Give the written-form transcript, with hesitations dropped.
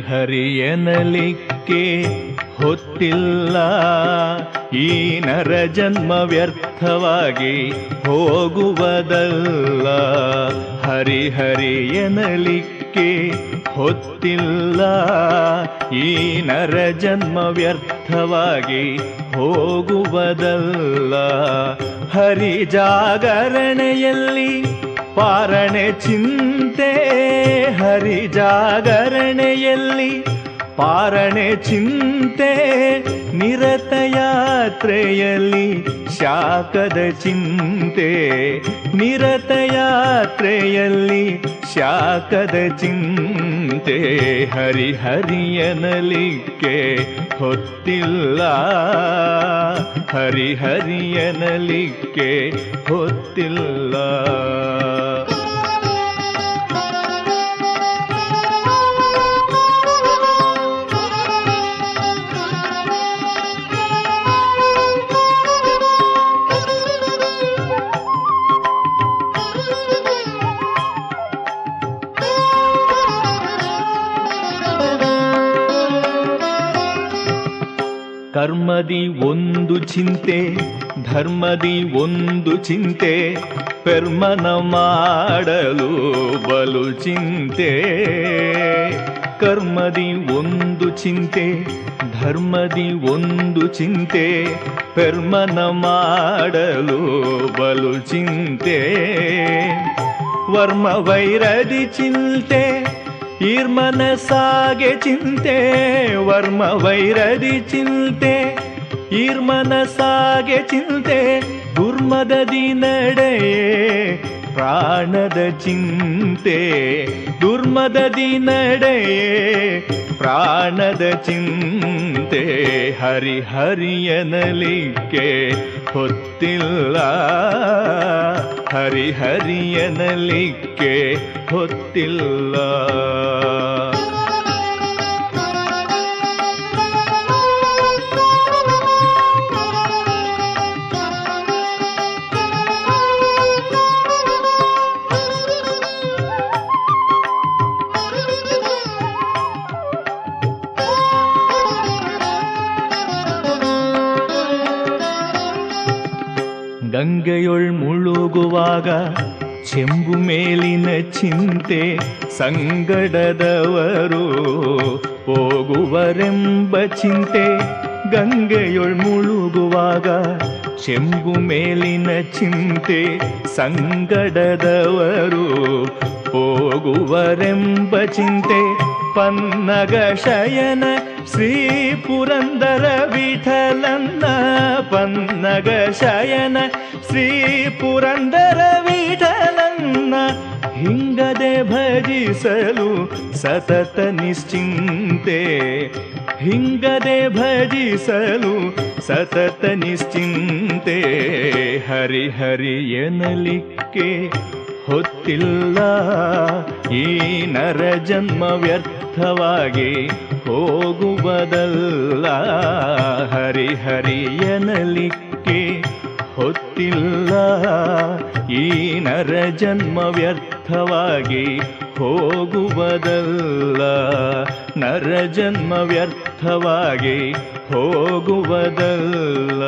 ಹರಿ ಎನ್ನಲಿಕ್ಕೆ ಹೊತ್ತಿಲ್ಲ. ಈ ನರ ಜನ್ಮ ವ್ಯರ್ಥವಾಗಿ ಹೋಗುವುದಲ್ಲ. ಹರಿ ಹರಿ ಎನ್ನಲಿಕ್ಕೆ ಹೊತ್ತಿಲ್ಲ. ಈ ನರ ಜನ್ಮ ವ್ಯರ್ಥವಾಗಿ ಹೋಗುವುದಲ್ಲ. ಹರಿ ಜಾಗರಣೆಯಲ್ಲಿ ಪಾರಣೆ ಚಿಂತೆ. ಹರಿ ಜಾಗರಣೆಯಲ್ಲಿ ಪಾರಣೆ ಚಿಂತೆ. ನಿರತ ಯಾತ್ರೆಯಲ್ಲಿ ಶಾಖದ ಚಿಂತೆ. ನಿರತ ಯಾತ್ರೆಯಲ್ಲಿ ಶಾಖದ ಚಿಂತೆ. ಹರಿ ಹರಿ ಎನ್ನಲಿಕ್ಕೆ ಹೊತ್ತಿಲ್ಲ. ಹರಿ ಹರಿ ಎನ್ನಲಿಕ್ಕೆ ಹೊತ್ತಿಲ್ಲ. ಕರ್ಮದಿ ಒಂದು ಚಿಂತೆ, ಧರ್ಮದಿ ಒಂದು ಚಿಂತೆ. ಪೆರ್ಮನ ಮಾಡಲು ಬಲು ಚಿಂತೆ. ಕರ್ಮದಿ ಒಂದು ಚಿಂತೆ, ಧರ್ಮದಿ ಒಂದು ಚಿಂತೆ. ಪೆರ್ಮನ ಮಾಡಲು ಬಲು ಚಿಂತೆ. ವರ್ಮ ವೈರದಿ ಚಿಂತೆ, ಈರ್ಮನಸಾಗೆ ಚಿಂತೆ. ವರ್ಮ ವೈರದಿ ಚಿಂತೆ, ಈರ್ಮನಸಾಗೆ ಚಿಂತೆ. ದುರ್ಮದದಿ ನಡೆಯೇ ಪ್ರಾಣದ ಚಿಂತೆ. ದುರ್ಮದದಿ ನಡೆಯೇ ಪ್ರಾಣದ ಚಿಂತೆ. ಹರಿ ಹರಿ ಎನ್ನಲಿಕ್ಕೆ ಹೊತ್ತಿಲ್ಲ. ಹರಿ ಹರಿ ಎನ್ನಲಿಕ್ಕೆ ಹೊತ್ತಿಲ್ಲ. ಗಂಗೆಯೊಳ್ ಮುಳುಗುವಾಗ ಚೆಂಬು ಮೇಲಿನ ಚಿಂತೆ. ಸಂಗಡದವರು ಹೋಗುವರೆಂಬ ಚಿಂತೆ. ಗಂಗೆಯೊಳ್ ಮುಳುಗುವಾಗ ಚೆಂಬು ಮೇಲಿನ ಚಿಂತೆ. ಸಂಗಡದವರು ಹೋಗುವರೆಂಬ ಚಿಂತೆ. ಪನ್ನಗ ಶಯನ ಶ್ರೀ ಪುರಂದರ ವಿಠಲನ್ನ. ಪನ್ನಗ ಶಯನ ಶ್ರೀ ಪುರಂದರ ವಿಠಲನ್ನ. ಹಿಂಗದೆ ಭಜಿಸಲು ಸತತ ನಿಶ್ಚಿಂತೆ. ಹಿಂಗದೆ ಭಜಿಸಲು ಸತತ ನಿಶ್ಚಿಂತೆ. ಹರಿ ಹರಿ ಎನ್ನಲಿಕ್ಕೆ ಹೊತ್ತಿಲ್ಲ. ಈ ನರ ಜನ್ಮ ವ್ಯರ್ಥವಾಗಿ ಹೋಗುವುದಲ್ಲ. ಹರಿ ಹರಿ ಎನ್ನಲಿಕ್ಕೆ ಹೊತ್ತಿಲ್ಲ. ಈ ನರ ಜನ್ಮ ವ್ಯರ್ಥವಾಗಿ ಹೋಗುವುದಲ್ಲ. ನರ ಜನ್ಮ ವ್ಯರ್ಥವಾಗಿ ಹೋಗುವುದಲ್ಲ.